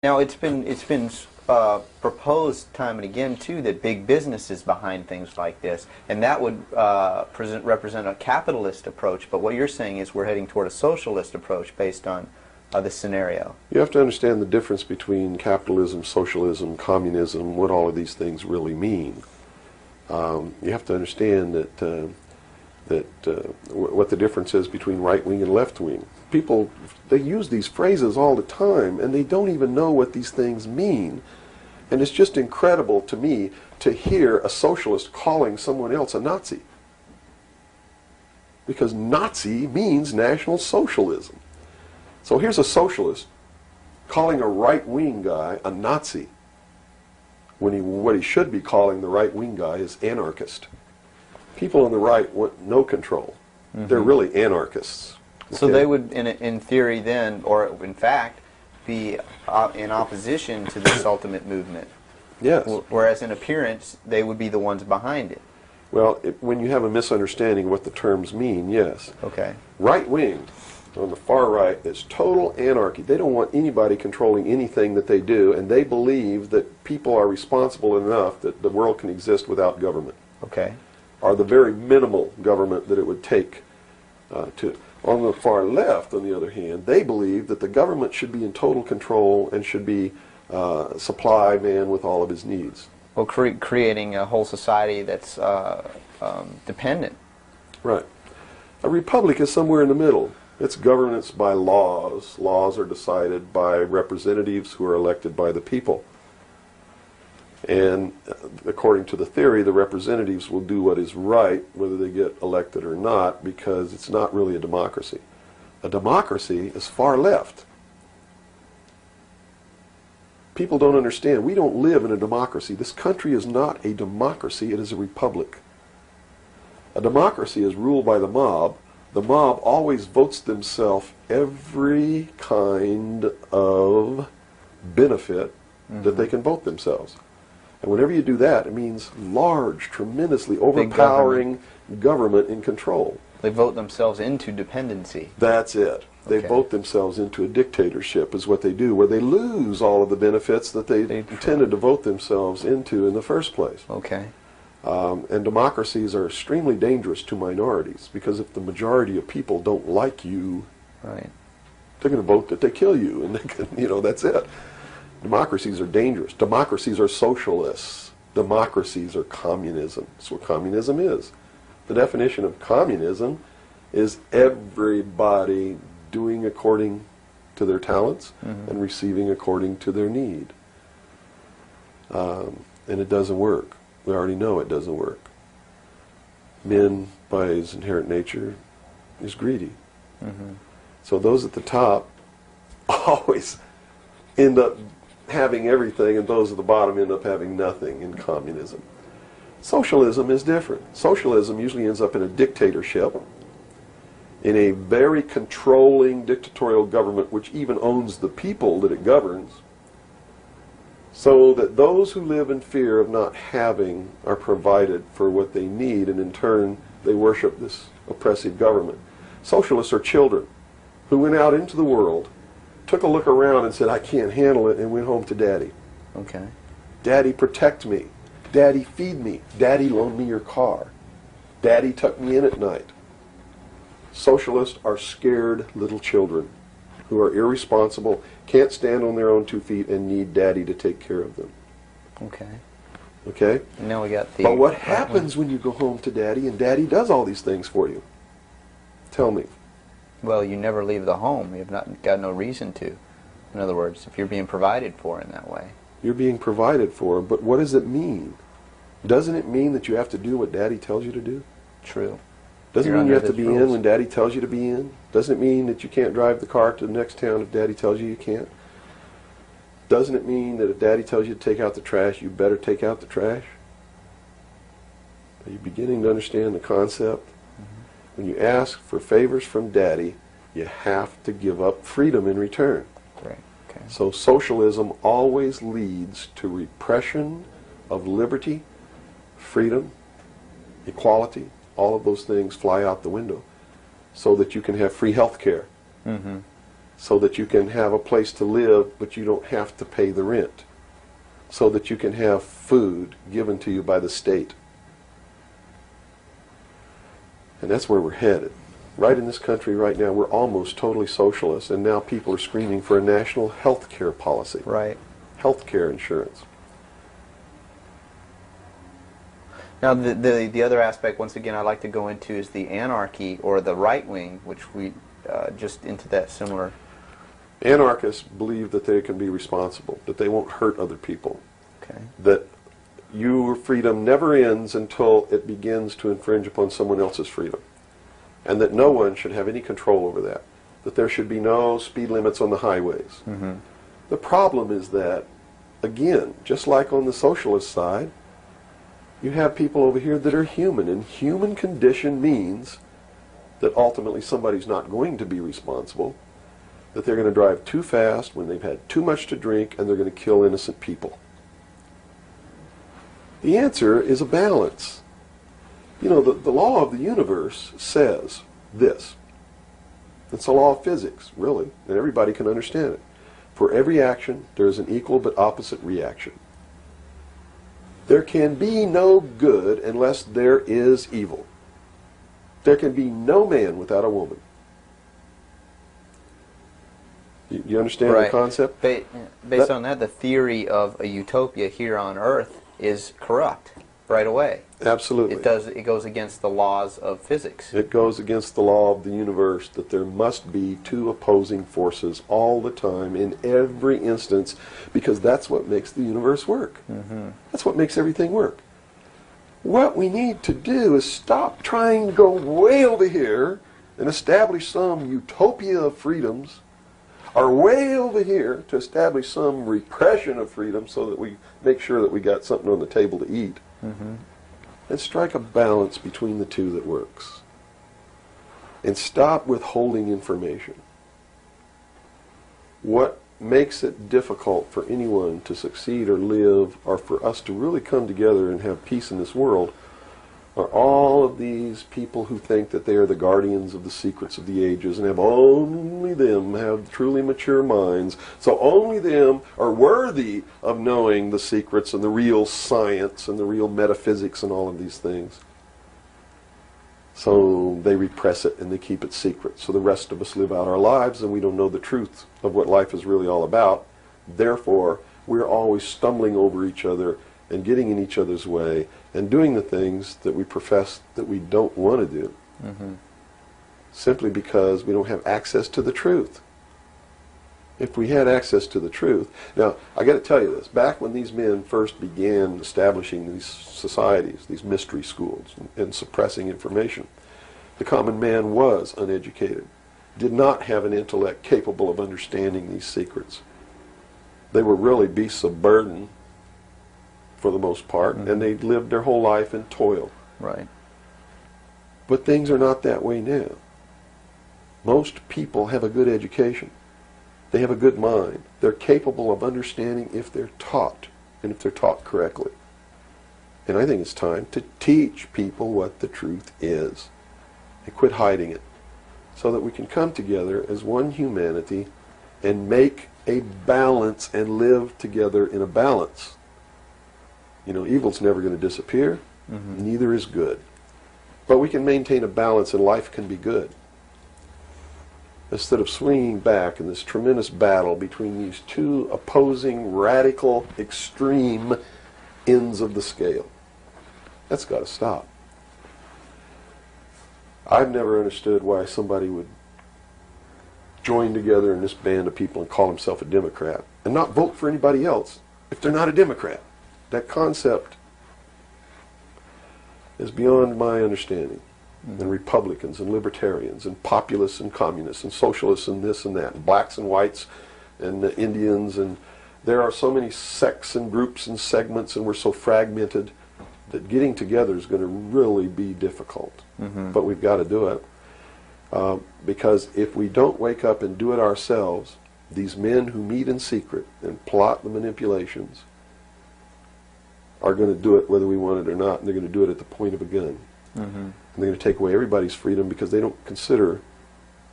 Now it's been proposed time and again too that big business is behind things like this, and that would represent a capitalist approach. But what you're saying is we're heading toward a socialist approach based on this scenario. You have to understand the difference between capitalism, socialism, communism, what all of these things really mean. You have to understand that what the difference is between right wing and left wing. People, they use these phrases all the time, and they don't even know what these things mean. And it's just incredible to me to hear a socialist calling someone else a Nazi. Because Nazi means National Socialism. So here's a socialist calling a right-wing guy a Nazi, when what he should be calling the right-wing guy is anarchist. People on the right want no control. Mm-hmm. They're really anarchists. Okay? So they would, in theory then, or in fact, be in opposition to this ultimate movement. Yes. Whereas in appearance, they would be the ones behind it. Well, when you have a misunderstanding of what the terms mean, yes. Okay. Right-wing, on the far right, is total anarchy. They don't want anybody controlling anything that they do, and they believe that people are responsible enough that the world can exist without government. Okay. Or the very minimal government that it would take to. On the far left, on the other hand, they believe that the government should be in total control and should be supply man with all of his needs. Well, creating a whole society that's dependent. Right. A republic is somewhere in the middle. It's governance by laws. Laws are decided by representatives who are elected by the people. And according to the theory, the representatives will do what is right, whether they get elected or not, because it's not really a democracy. A democracy is far left. People don't understand. We don't live in a democracy. This country is not a democracy. It is a republic. A democracy is ruled by the mob. The mob always votes themselves every kind of benefit that they can vote themselves. And whenever you do that, it means large, tremendously overpowering government in control. They vote themselves into dependency. That's it. They vote themselves into a dictatorship is what they do, where they lose all of the benefits that they intended to vote themselves into in the first place. Okay. And democracies are extremely dangerous to minorities, because if the majority of people don't like you, right, they're going to vote that they kill you, and they can, that's it. Democracies are dangerous. Democracies are socialists. Democracies are communism. That's what communism is. The definition of communism is everybody doing according to their talents and receiving according to their need. And it doesn't work. We already know it doesn't work. Man, by his inherent nature, is greedy. So those at the top always end up having everything, and those at the bottom end up having nothing in communism. Socialism is different. Socialism usually ends up in a dictatorship, in a very controlling dictatorial government which even owns the people that it governs, so that those who live in fear of not having are provided for what they need, and in turn they worship this oppressive government. Socialists are children who went out into the world, took a look around and said, I can't handle it, and went home to Daddy. Okay. Daddy, protect me. Daddy, feed me. Daddy, loan me your car. Daddy, tuck me in at night. Socialists are scared little children who are irresponsible, can't stand on their own 2 feet, and need Daddy to take care of them. Okay. Okay? And now we got the... But what happens when you go home to Daddy and Daddy does all these things for you? Tell me. Well, you never leave the home. You've not got no reason to. In other words, if you're being provided for in that way. You're being provided for, but what does it mean? Doesn't it mean that you have to do what Daddy tells you to do? True. Doesn't it mean you have to be in when Daddy tells you to be in? Doesn't it mean that you can't drive the car to the next town if Daddy tells you you can't? Doesn't it mean that if Daddy tells you to take out the trash, you better take out the trash? Are you beginning to understand the concept? When you ask for favors from Daddy, you have to give up freedom in return. Right. Okay. So socialism always leads to repression of liberty, freedom, equality. All of those things fly out the window so that you can have free health care. so that you can have a place to live, but you don't have to pay the rent, so that you can have food given to you by the state. And that's where we're headed. Right in this country right now, we're almost totally socialist, and now people are screaming for a national health care policy. Right. Health care insurance. Now, the other aspect, once again, I'd like to go into is the anarchy or the right wing, which we just into that similar. Anarchists believe that they can be responsible, that they won't hurt other people, Okay. that your freedom never ends until it begins to infringe upon someone else's freedom, and that no one should have any control over that there should be no speed limits on the highways. Mm-hmm. The problem is that, again, just like on the socialist side, you have people over here that are human, and human condition means that ultimately somebody's not going to be responsible, that they're going to drive too fast when they've had too much to drink, and they're going to kill innocent people. The answer is a balance. You know, the law of the universe says this. It's a law of physics, really, and everybody can understand it. For every action, there is an equal but opposite reaction. There can be no good unless there is evil. There can be no man without a woman. You understand Right. the concept? Based on that, the theory of a utopia here on Earth is corrupt right away. Absolutely. It goes against the laws of physics. It goes against the law of the universe that there must be two opposing forces all the time in every instance, because that's what makes the universe work. Mm-hmm. That's what makes everything work. What we need to do is stop trying to go way over here and establish some utopia of freedoms, or way over here to establish some repression of freedom so that we make sure that we got something on the table to eat. Mm-hmm. And strike a balance between the two that works. And stop withholding information. What makes it difficult for anyone to succeed or live, or for us to really come together and have peace in this world, are all of these people who think that they are the guardians of the secrets of the ages, and have only them have truly mature minds, so only them are worthy of knowing the secrets and the real science and the real metaphysics and all of these things. So they repress it and they keep it secret, so the rest of us live out our lives and we don't know the truth of what life is really all about. Therefore, we're always stumbling over each other and getting in each other's way and doing the things that we profess that we don't want to do, Mm-hmm. simply because we don't have access to the truth. If we had access to the truth... Now, I got to tell you this. Back when these men first began establishing these societies, these mystery schools, and suppressing information, the common man was uneducated, did not have an intellect capable of understanding these secrets. They were really beasts of burden, for the most part, Mm-hmm. and they lived their whole life in toil. Right. But things are not that way now. Most people have a good education. They have a good mind. They're capable of understanding if they're taught, and if they're taught correctly. And I think it's time to teach people what the truth is, and quit hiding it, so that we can come together as one humanity and make a balance and live together in a balance. You know, evil's never going to disappear, Mm-hmm. neither is good. But we can maintain a balance and life can be good. Instead of swinging back in this tremendous battle between these two opposing, radical, extreme ends of the scale. That's got to stop. I've never understood why somebody would join together in this band of people and call himself a Democrat and not vote for anybody else if they're not a Democrat. That concept is beyond my understanding. Mm-hmm. And Republicans and Libertarians and Populists and Communists and Socialists and this and that, and blacks and whites and Indians, and there are so many sects and groups and segments, and we're so fragmented that getting together is going to really be difficult. Mm-hmm. But we've got to do it. Because if we don't wake up and do it ourselves, these men who meet in secret and plot the manipulations are going to do it whether we want it or not, and they're going to do it at the point of a gun. Mm-hmm. And they're going to take away everybody's freedom because they don't consider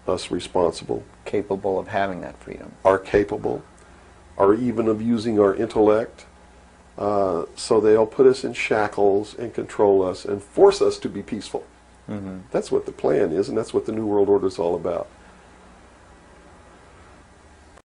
us responsible, Capable of having that freedom. are capable, are even of using our intellect. So they'll put us in shackles and control us and force us to be peaceful. That's what the plan is, and that's what the New World Order is all about.